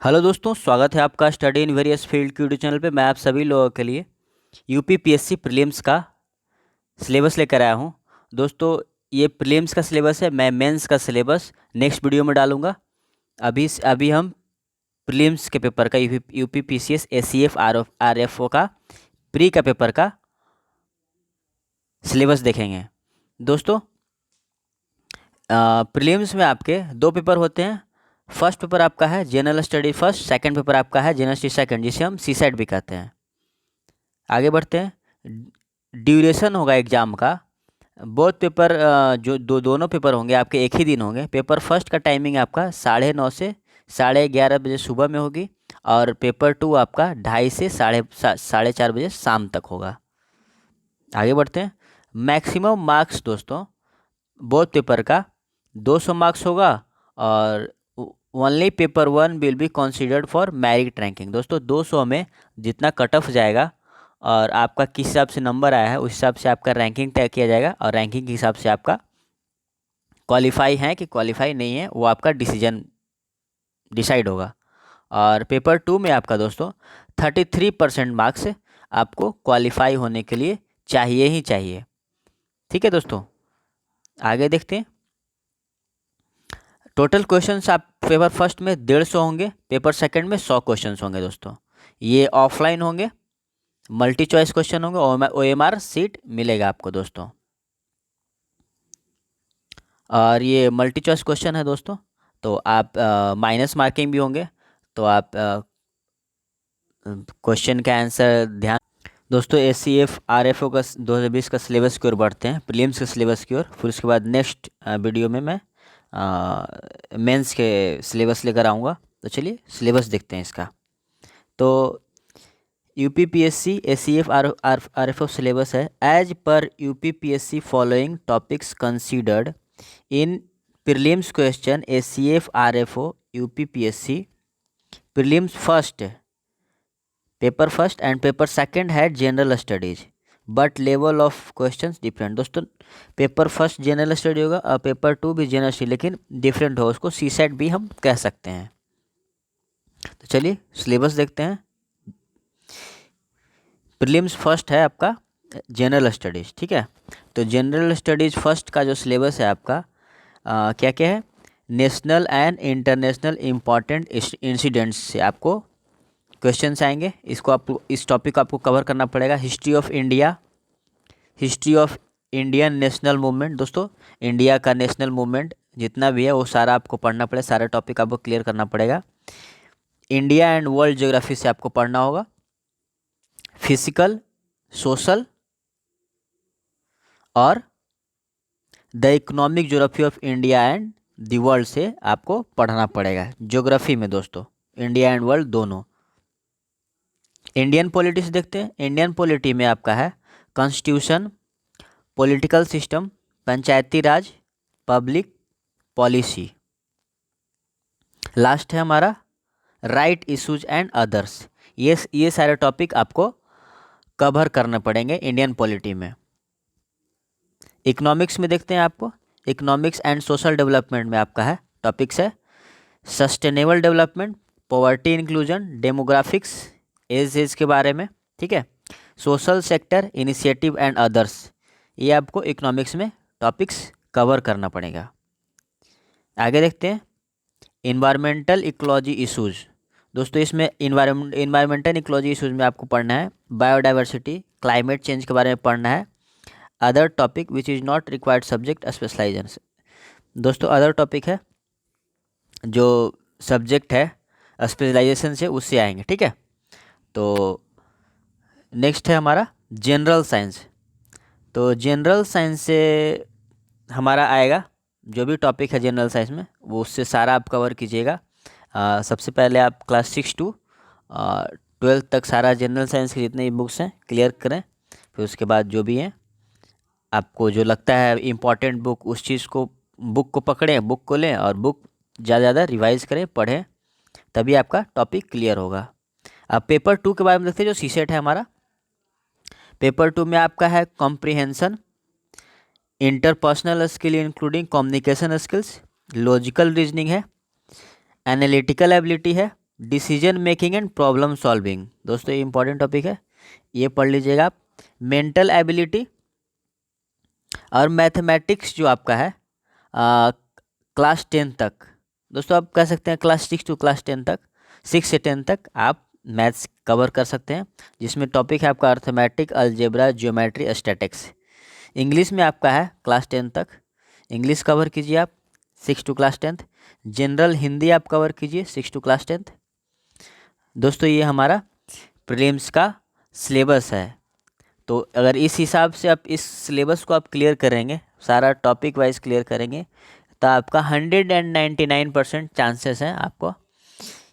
Hello दोस्तों, स्वागत है आपका स्टडी इन वेरियस फील्ड के यूट्यूब चैनल पे। मैं आप सभी लोगों के लिए यूपीपीएससी प्रीलिम्स का सिलेबस लेकर आया हूँ। दोस्तों, ये प्रीलिम्स का सिलेबस है। मैं मेंस का सिलेबस नेक्स्ट वीडियो में डालूंगा। अभी हम प्रीलिम्स के पेपर का यूपीपीसीएस एसीएफ आरएफओ का प्री का पेपर का सिलेबस देखेंगे। दोस्तों, प्रीलिम्स में आपके दो पेपर होते हैं। फर्स्ट पेपर आपका है general study first, second paper आपका है जनरल स्टडी सेकंड, जिसे हम सी सेट भी कहते हैं। आगे बढ़ते हैं। ड्यूरेशन होगा एग्ज़ाम का। बोथ पेपर जो दोनों पेपर होंगे आपके एक ही दिन होंगे। पेपर फर्स्ट का टाइमिंग आपका 9:30 से 11:30 बजे सुबह में होगी, और पेपर टू आपका 2:30 से 4:30 बजे शाम तक होगा। आगे बढ़ते हैं। मैक्सिमम मार्क्स दोस्तों बोथ पेपर का 200 मार्क्स होगा, और only paper one will be considered for merit ranking. दोस्तों, 200 में जितना कट ऑफ जाएगा और आपका किस हिसाब से नंबर आया है उस हिसाब से आपका रैंकिंग तय किया जाएगा, और रैंकिंग के हिसाब से आपका क्वालिफाई है कि क्वालिफाई नहीं है वो आपका डिसाइड होगा। और पेपर टू में आपका दोस्तों 33% मार्क्स आपको क्वालिफाई होने के लिए चाहिए ही चाहिए। ठीक है दोस्तों, आगे देखते हैं। टोटल क्वेश्चंस आप पेपर फर्स्ट में 150 होंगे, पेपर सेकंड में 100 क्वेश्चंस होंगे। दोस्तों, ये ऑफलाइन होंगे, मल्टी चॉइस क्वेश्चन होंगे, ओएमआर सीट मिलेगा आपको दोस्तों। और ये मल्टी चॉइस क्वेश्चन है दोस्तों, तो आप माइनस मार्किंग भी होंगे, तो आप क्वेश्चन का आंसर ध्यान। दोस्तों, एसीएफ आरएफओ का 2020 का सिलेबस की ओर बढ़ते हैं, प्रीलिम्स के सिलेबस की ओर। फिर उसके बाद नेक्स्ट वीडियो में मैं मेंस के सिलेबस लेकर आऊँगा। तो चलिए सिलेबस देखते हैं इसका। तो यूपीपीएससी एसीएफ आरएफओ सिलेबस है। As per UPPSC following topics considered in prelims question ACF RFO UPPSC prelims first, paper first and paper second है general studies, but level of questions different. दोस्तों, paper first general study होगा और paper two भी general study, लेकिन different हो, उसको सी set भी हम कह सकते हैं। तो चलिए सिलेबस देखते हैं। प्रीलिम्स फर्स्ट है आपका जनरल स्टडीज़, ठीक है। तो जनरल स्टडीज़ फर्स्ट का जो सिलेबस है आपका क्या क्या है, national and international important incidents से आपको क्वेश्चंस आएंगे। इसको आपको इस टॉपिक को आपको कवर करना पड़ेगा। History of India, history of Indian national movement. दोस्तों, इंडिया का नेशनल मूवमेंट जितना भी है वो सारा आपको पढ़ना पड़ेगा, सारा टॉपिक आपको क्लियर करना पड़ेगा। इंडिया एंड वर्ल्ड ज्योग्राफी से आपको पढ़ना होगा। फिजिकल, सोशल और the economic geography of India and the world से आपको पढ़ना पड़ेगा ज्योग्राफी में दोस्तों, इंडिया एंड वर्ल्ड दोनों। इंडियन पॉलिटिक्स देखते हैं। इंडियन पॉलिटी में आपका है कॉन्स्टिट्यूशन, पॉलिटिकल सिस्टम, पंचायती राज, पब्लिक पॉलिसी। लास्ट है हमारा राइट इशूज एंड अदर्स। ये सारे टॉपिक आपको कवर करने पड़ेंगे इंडियन पॉलिटी में। इकोनॉमिक्स में देखते हैं आपको, इकोनॉमिक्स एंड सोशल डेवलपमेंट में आपका है टॉपिक्स है sustainable development, poverty inclusion, demographics, age के बारे में, ठीक है। Social sector initiative and others, ये आपको इकोनॉमिक्स में टॉपिक्स कवर करना पड़ेगा। आगे देखते हैं इन्वायरमेंटल इकोलॉजी इशूज़। दोस्तों, इसमें इन्वायरमेंटल इकोलॉजी इशूज़ में आपको पढ़ना है बायोडाइवर्सिटी, क्लाइमेट चेंज के बारे में पढ़ना है। Other topic which is not required subject specialisation. दोस्तों, अदर टॉपिक है जो सब्जेक्ट है स्पेशलाइजेशन से, उससे आएंगे, ठीक है। तो नेक्स्ट है हमारा जनरल साइंस। तो जनरल साइंस से हमारा आएगा जो भी टॉपिक है जनरल साइंस में, वो उससे सारा आप कवर कीजिएगा। सबसे पहले आप क्लास 6 to 12 तक सारा जनरल साइंस के जितने भी बुक्स हैं क्लियर करें। फिर उसके बाद जो भी हैं आपको जो लगता है इम्पॉर्टेंट बुक, उस चीज़ को बुक को पकड़ें, बुक को लें और बुक ज़्यादा रिवाइज करें, पढ़ें, तभी आपका टॉपिक क्लियर होगा। अब पेपर टू के बारे में देखते हैं जो सी सेट है हमारा। पेपर टू में आपका है comprehension, interpersonal skill including communication skills, logical reasoning है, एनालिटिकल एबिलिटी है, decision making and problem solving. दोस्तों ये इंपॉर्टेंट टॉपिक है, ये पढ़ लीजिएगा आप। मेंटल एबिलिटी और मैथमेटिक्स जो आपका है क्लास 10 तक, दोस्तों आप कह सकते हैं क्लास 6 टू क्लास 10 तक, 6 से 10 तक आप मैथ्स कवर कर सकते हैं, जिसमें टॉपिक है आपका arithmetic, algebra, geometry, statics. English में आपका है क्लास 10 तक, इंग्लिश कवर कीजिए आप 6 to class 10th। General Hindi आप कवर कीजिए 6 टू क्लास 10th। दोस्तों ये हमारा प्रीलिम्स का सिलेबस है। तो अगर इस हिसाब से आप इस सिलेबस को आप क्लियर करेंगे, सारा टॉपिक वाइज क्लियर करेंगे, तो आपका 199% चांसेस हैं आपको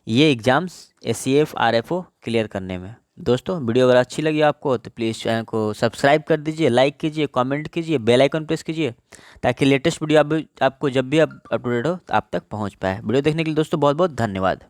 ये एग्ज़ाम्स SCF RFO क्लियर करने में। दोस्तों वीडियो अगर अच्छी लगी आपको तो प्लीज़ चैनल को सब्सक्राइब कर दीजिए, लाइक कीजिए, कमेंट कीजिए, बेल आइकन प्रेस कीजिए, ताकि लेटेस्ट वीडियो आपको जब भी अपडेट हो तो आप तक पहुंच पाए। वीडियो देखने के लिए दोस्तों बहुत बहुत धन्यवाद।